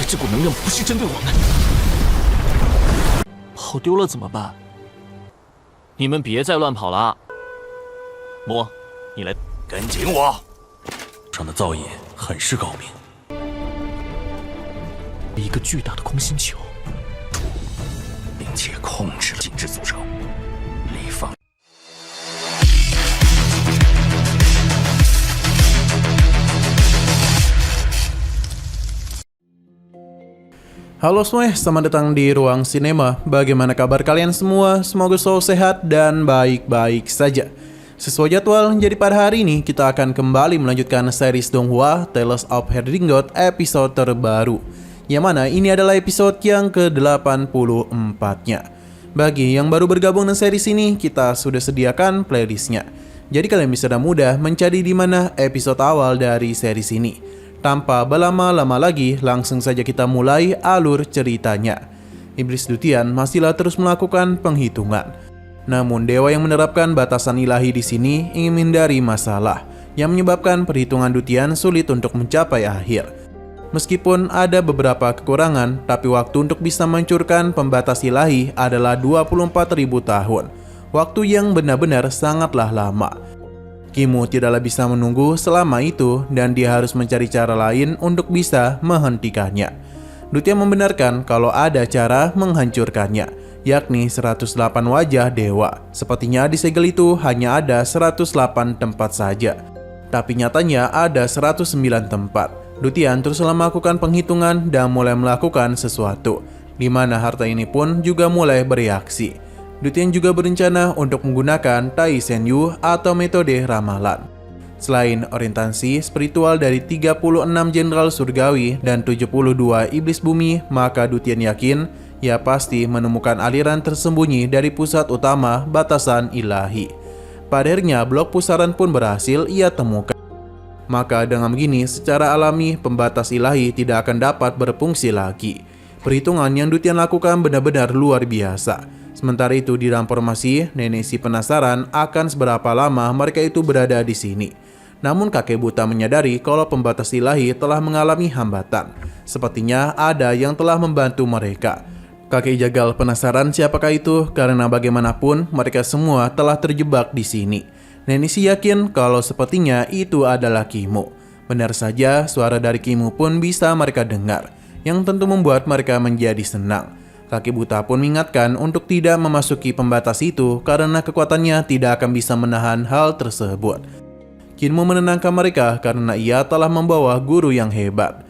这股能量不是针对我们，跑丢了怎么办？你们别再乱跑了。魔，你来跟紧我。上的造诣很是高明。一个巨大的空心球，并且控制了精致组成，立方。Halo semuanya, selamat datang di Ruang Sinema. Bagaimana kabar kalian semua? Semoga selalu sehat dan baik-baik saja. Sesuai jadwal, jadi pada hari ini kita akan kembali melanjutkan series Donghua Tales of Herdingot episode terbaru, yang mana ini adalah episode yang ke-84-nya. Bagi yang baru bergabung dengan series ini, kita sudah sediakan playlistnya. Jadi kalian bisa dengan mudah mencari di mana episode awal dari series ini. Tanpa berlama-lama lagi, langsung saja kita mulai alur ceritanya. Iblis Dutian masihlah terus melakukan penghitungan. Namun dewa yang menerapkan batasan ilahi di sini ingin menghindari masalah yang menyebabkan perhitungan Dutian sulit untuk mencapai akhir. Meskipun ada beberapa kekurangan, tapi waktu untuk bisa mencurkan pembatas ilahi adalah 24.000 tahun. Waktu yang benar-benar sangatlah lama. Kimu tidaklah bisa menunggu selama itu dan dia harus mencari cara lain untuk bisa menghentikannya. Dutian membenarkan kalau ada cara menghancurkannya, yakni 108 wajah dewa. Sepertinya di segel itu hanya ada 108 tempat saja, tapi nyatanya ada 109 tempat. Dutian teruslah melakukan penghitungan dan mulai melakukan sesuatu, di mana harta ini pun juga mulai bereaksi. Dutian juga berencana untuk menggunakan Tai Senyu atau metode ramalan. Selain orientasi spiritual dari 36 jenderal surgawi dan 72 iblis bumi, maka Dutian yakin ia pasti menemukan aliran tersembunyi dari pusat utama batasan ilahi. Pada akhirnya blok pusaran pun berhasil ia temukan. Maka dengan begini secara alami pembatas ilahi tidak akan dapat berfungsi lagi. Perhitungan yang Dutian lakukan benar-benar luar biasa. Sementara itu di dalam formasi, nenek si penasaran akan seberapa lama mereka itu berada di sini. Namun kakek buta menyadari kalau pembatas ilahi telah mengalami hambatan. Sepertinya ada yang telah membantu mereka. Kakek jagal penasaran siapakah itu karena bagaimanapun mereka semua telah terjebak di sini. Nenek si yakin kalau sepertinya itu adalah Kimu. Benar saja suara dari Kimu pun bisa mereka dengar, yang tentu membuat mereka menjadi senang. Kakek buta pun mengingatkan untuk tidak memasuki pembatas itu karena kekuatannya tidak akan bisa menahan hal tersebut. Kinmu menenangkan mereka karena ia telah membawa guru yang hebat.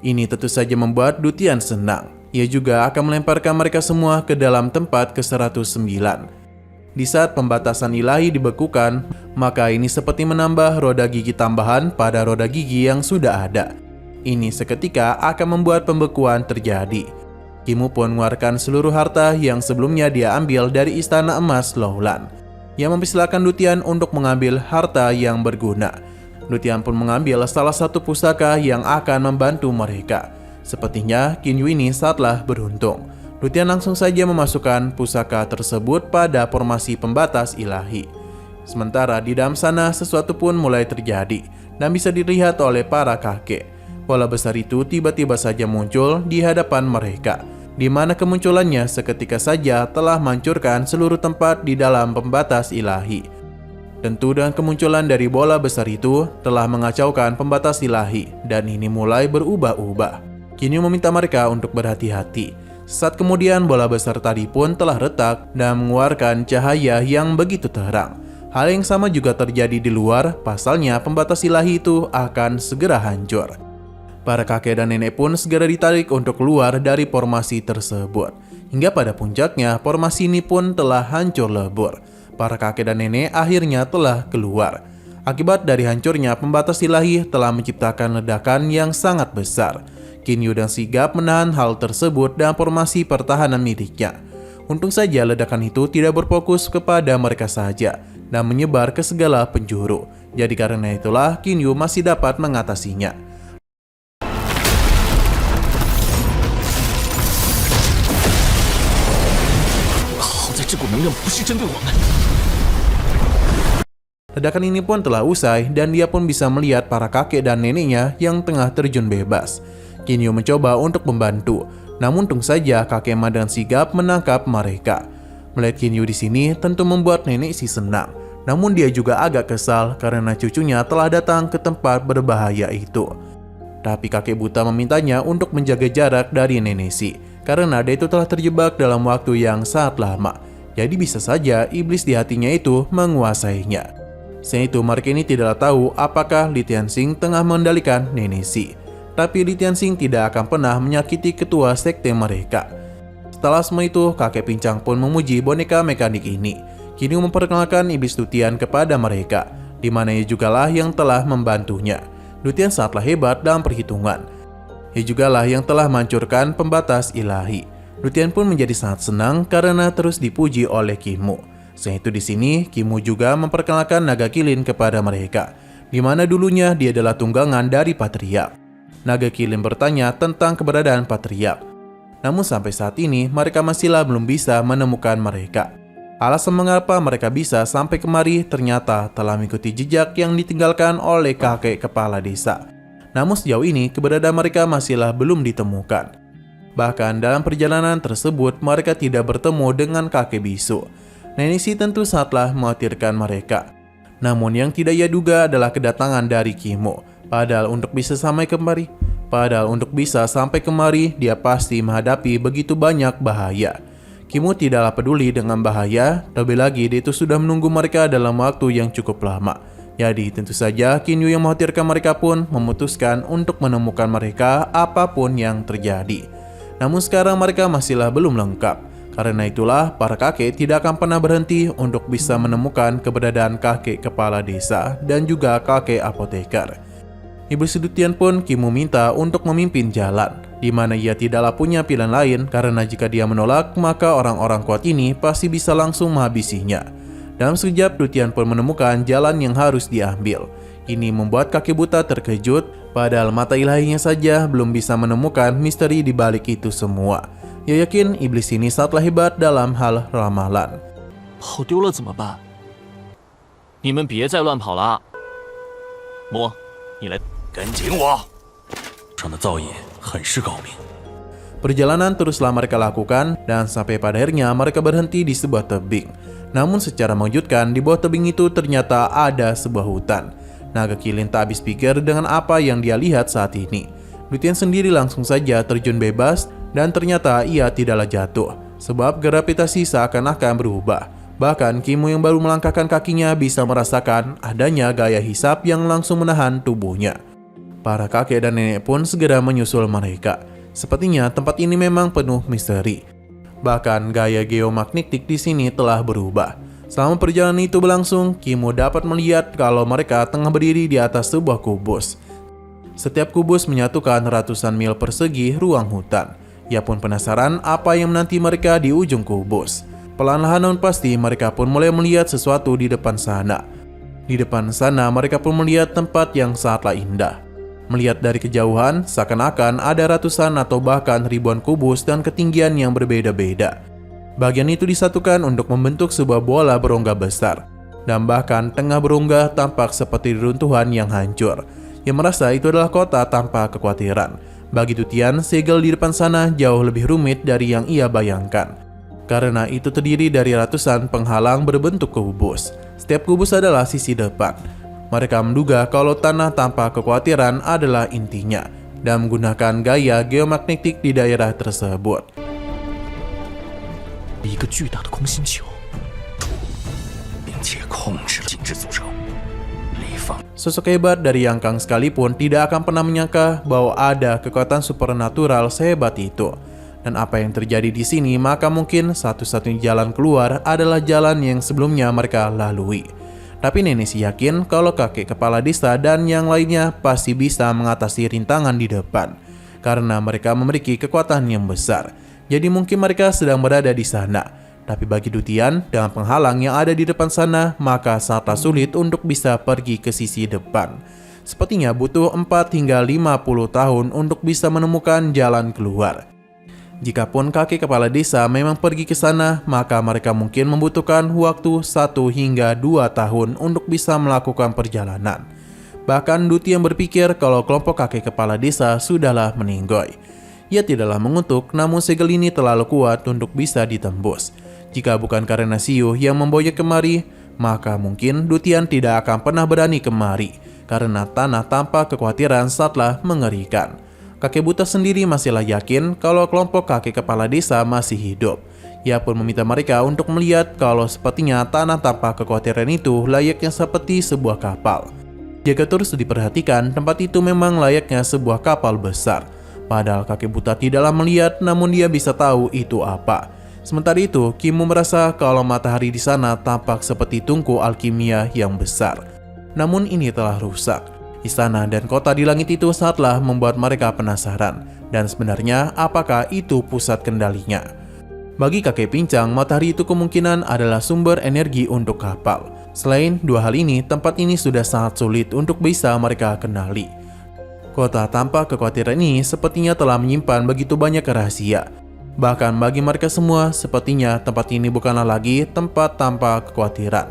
Ini tentu saja membuat Dutian senang. Ia juga akan melemparkan mereka semua ke dalam tempat ke-109. Di saat pembatasan ilahi dibekukan, maka ini seperti menambah roda gigi tambahan pada roda gigi yang sudah ada. Ini seketika akan membuat pembekuan terjadi. Kimu pun mengeluarkan seluruh harta yang sebelumnya dia ambil dari istana emas Loulan, yang mempersilahkan Dutian untuk mengambil harta yang berguna. Dutian pun mengambil salah satu pusaka yang akan membantu mereka. Sepertinya Kinyu ini saatlah beruntung. Dutian langsung saja memasukkan pusaka tersebut pada formasi pembatas ilahi. Sementara di dalam sana sesuatu pun mulai terjadi dan bisa dilihat oleh para kakek. Bola besar itu tiba-tiba saja muncul di hadapan mereka, di mana kemunculannya seketika saja telah menghancurkan seluruh tempat di dalam pembatas ilahi. Tentu dengan kemunculan dari bola besar itu telah mengacaukan pembatas ilahi dan ini mulai berubah-ubah. Kini meminta mereka untuk berhati-hati. Saat kemudian bola besar tadi pun telah retak dan mengeluarkan cahaya yang begitu terang. Hal yang sama juga terjadi di luar, pasalnya pembatas ilahi itu akan segera hancur. Para kakek dan nenek pun segera ditarik untuk keluar dari formasi tersebut. Hingga pada puncaknya, formasi ini pun telah hancur lebur. Para kakek dan nenek akhirnya telah keluar. Akibat dari hancurnya pembatas ilahi telah menciptakan ledakan yang sangat besar. Kinyu dan sigap menahan hal tersebut dan formasi pertahanan miliknya. Untung saja ledakan itu tidak berfokus kepada mereka saja dan menyebar ke segala penjuru. Jadi karena itulah Kinyu masih dapat mengatasinya. Ledakan ini pun telah usai dan dia pun bisa melihat para kakek dan neneknya yang tengah terjun bebas. Kinyu mencoba untuk membantu, namun untung saja kakek Ma dengan sigap menangkap mereka. Melihat Kinyu di sini tentu membuat nenek si senang, namun dia juga agak kesal karena cucunya telah datang ke tempat berbahaya itu. Tapi kakek buta memintanya untuk menjaga jarak dari nenek si, karena dia itu telah terjebak dalam waktu yang sangat lama. Jadi bisa saja iblis di hatinya itu menguasainya. Selain itu mereka ini tidaklah tahu apakah Li Tianxing tengah mengendalikan nenek si. Tapi Li Tianxing tidak akan pernah menyakiti ketua sekte mereka. Setelah semua itu, kakek pincang pun memuji boneka mekanik ini. Kini memperkenalkan iblis Lutian kepada mereka, di mana ia jugalah yang telah membantunya. Lutian sangatlah hebat dalam perhitungan. Ia jugalah yang telah menghancurkan pembatas ilahi. Lutian pun menjadi sangat senang karena terus dipuji oleh Kimu. Selain itu di sini, Kimu juga memperkenalkan naga kilin kepada mereka, di mana dulunya dia adalah tunggangan dari Patriark. Naga kilin bertanya tentang keberadaan Patriark. Namun sampai saat ini mereka masihlah belum bisa menemukan mereka. Alasan mengapa mereka bisa sampai kemari ternyata telah mengikuti jejak yang ditinggalkan oleh kakek kepala desa. Namun sejauh ini keberadaan mereka masihlah belum ditemukan. Bahkan dalam perjalanan tersebut mereka tidak bertemu dengan kakek bisu. Nenek si tentu sangatlah mengkhawatirkan mereka. Namun yang tidak ia duga adalah kedatangan dari Kimu. Padahal untuk bisa sampai kemari, dia pasti menghadapi begitu banyak bahaya. Kimu tidaklah peduli dengan bahaya, terlebih lagi dia itu sudah menunggu mereka dalam waktu yang cukup lama. Jadi tentu saja Kinyu yang mengkhawatirkan mereka pun memutuskan untuk menemukan mereka apapun yang terjadi. Namun sekarang mereka masihlah belum lengkap. Karena itulah para kakek tidak akan pernah berhenti untuk bisa menemukan keberadaan kakek kepala desa dan juga kakek apoteker. Iblis Lutian pun Kimu minta untuk memimpin jalan, di mana ia tidaklah punya pilihan lain karena jika dia menolak maka orang-orang kuat ini pasti bisa langsung menghabisinya. Dalam sekejap Lutian pun menemukan jalan yang harus diambil. Ini membuat kakek buta terkejut, padahal mata ilahinya saja belum bisa menemukan misteri di balik itu semua. Ia yakin iblis ini sangatlah hebat dalam hal ramalan. 跑丢了怎么办？你们别再乱跑了。魔，你来。跟紧我。上的造诣很是高明。 Perjalanan teruslah mereka lakukan dan sampai pada akhirnya mereka berhenti di sebuah tebing. Namun secara mengejutkan di bawah tebing itu ternyata ada sebuah hutan. Naga kilin tak habis pikir dengan apa yang dia lihat saat ini. Lutian sendiri langsung saja terjun bebas dan ternyata ia tidaklah jatuh sebab gravitasi seakan-akan berubah. Bahkan Kimu yang baru melangkahkan kakinya bisa merasakan adanya gaya hisap yang langsung menahan tubuhnya. Para kakek dan nenek pun segera menyusul mereka. Sepertinya tempat ini memang penuh misteri. Bahkan gaya geomagnetik di sini telah berubah. Selama perjalanan itu berlangsung, Kimu dapat melihat kalau mereka tengah berdiri di atas sebuah kubus. Setiap kubus menyatukan ratusan mil persegi ruang hutan. Ia pun penasaran apa yang menanti mereka di ujung kubus. Perlahan-lahan namun pasti mereka pun mulai melihat sesuatu di depan sana. Di depan sana mereka pun melihat tempat yang sangatlah indah. Melihat dari kejauhan, seakan-akan ada ratusan atau bahkan ribuan kubus dan ketinggian yang berbeda-beda. Bagian itu disatukan untuk membentuk sebuah bola berongga besar. Dan bahkan tengah berongga tampak seperti reruntuhan yang hancur. Ia merasa itu adalah kota tanpa kekhawatiran. Bagi Lutian, segel di depan sana jauh lebih rumit dari yang ia bayangkan. Karena itu terdiri dari ratusan penghalang berbentuk kubus. Setiap kubus adalah sisi depan. Mereka menduga kalau tanah tanpa kekhawatiran adalah intinya dan menggunakan gaya geomagnetik di daerah tersebut. 一个巨大的空心球，并且控制了景致组成。李放 Sosok hebat dari Yang Kang sekalipun tidak akan pernah menyangka bahwa ada kekuatan supernatural sehebat itu. Dan apa yang terjadi di sini, maka mungkin satu-satunya jalan keluar adalah jalan yang sebelumnya mereka lalui. Tapi nenek si yakin kalau kakek kepala desa dan yang lainnya pasti bisa mengatasi rintangan di depan. Karena mereka memiliki kekuatan yang besar. Jadi mungkin mereka sedang berada di sana. Tapi bagi Lutian, dengan penghalang yang ada di depan sana, maka sangatlah sulit untuk bisa pergi ke sisi depan. Sepertinya butuh 4 hingga 50 tahun untuk bisa menemukan jalan keluar. Jikapun kakek kepala desa memang pergi ke sana, maka mereka mungkin membutuhkan waktu 1 hingga 2 tahun untuk bisa melakukan perjalanan. Bahkan Dutian berpikir kalau kelompok kakek kepala desa sudahlah meninggoy. Ia tidaklah mengutuk, namun segel ini terlalu kuat untuk bisa ditembus. Jika bukan karena Siu yang memboyok kemari, maka mungkin Dutian tidak akan pernah berani kemari, karena tanah tanpa kekhawatiran sangatlah mengerikan. Kakek buta sendiri masihlah yakin kalau kelompok kakek kepala desa masih hidup. Ia pun meminta mereka untuk melihat kalau sepertinya tanah tanpa kekhawatiran itu layaknya seperti sebuah kapal. Jika terus diperhatikan, tempat itu memang layaknya sebuah kapal besar. Padahal kakek buta tidaklah melihat, namun dia bisa tahu itu apa. Sementara itu, Kimu merasa kalau matahari di sana tampak seperti tungku alkimia yang besar. Namun ini telah rusak. Istana dan kota di langit itu sangatlah membuat mereka penasaran. Dan sebenarnya apakah itu pusat kendalinya? Bagi kakek pincang, matahari itu kemungkinan adalah sumber energi untuk kapal. Selain dua hal ini, tempat ini sudah sangat sulit untuk bisa mereka kenali. Kota tanpa kekhawatiran ini sepertinya telah menyimpan begitu banyak rahasia. Bahkan bagi mereka semua, sepertinya tempat ini bukanlah lagi tempat tanpa kekhawatiran.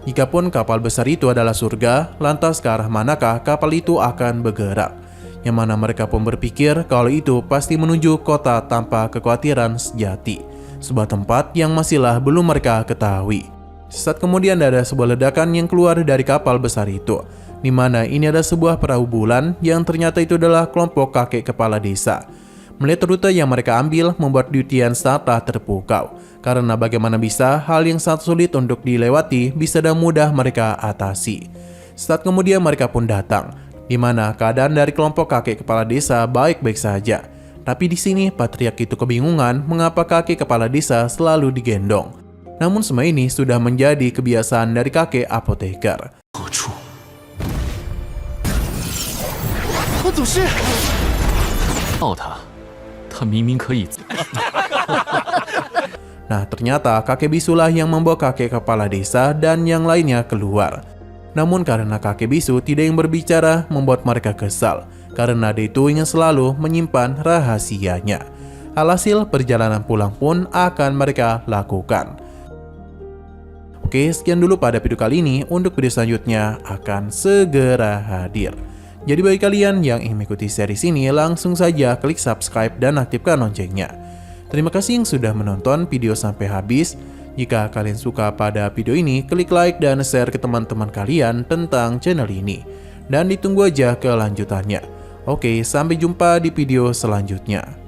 Jikapun kapal besar itu adalah surga, lantas ke arah manakah kapal itu akan bergerak? Yang mana mereka pun berpikir kalau itu pasti menuju kota tanpa kekhawatiran sejati. Sebuah tempat yang masihlah belum mereka ketahui. Sesaat kemudian ada sebuah ledakan yang keluar dari kapal besar itu, di mana ini ada sebuah perahu bulan yang ternyata itu adalah kelompok kakek kepala desa. Melihat rute yang mereka ambil membuat Dutian sangatlah terpukau, karena bagaimana bisa hal yang sangat sulit untuk dilewati bisa dan mudah mereka atasi. Saat kemudian mereka pun datang, di mana keadaan dari kelompok kakek kepala desa baik-baik saja. Tapi di sini patriark itu kebingungan mengapa kakek kepala desa selalu digendong. Namun semua ini sudah menjadi kebiasaan dari kakek apoteker. 祖师，抱他明明可以。 Nah, ternyata kakek bisulah yang membawa kakek kepala desa dan yang lainnya keluar. Namun karena kakek bisu tidak yang berbicara membuat mereka kesal, karena dia itu ingin selalu menyimpan rahasianya. Alhasil perjalanan pulang pun akan mereka lakukan. Oke, sekian dulu pada video kali ini. Untuk video selanjutnya akan segera hadir. Jadi bagi kalian yang ingin mengikuti series ini, langsung saja klik subscribe dan aktifkan loncengnya. Terima kasih yang sudah menonton video sampai habis. Jika kalian suka pada video ini, klik like dan share ke teman-teman kalian tentang channel ini. Dan ditunggu aja kelanjutannya. Oke, sampai jumpa di video selanjutnya.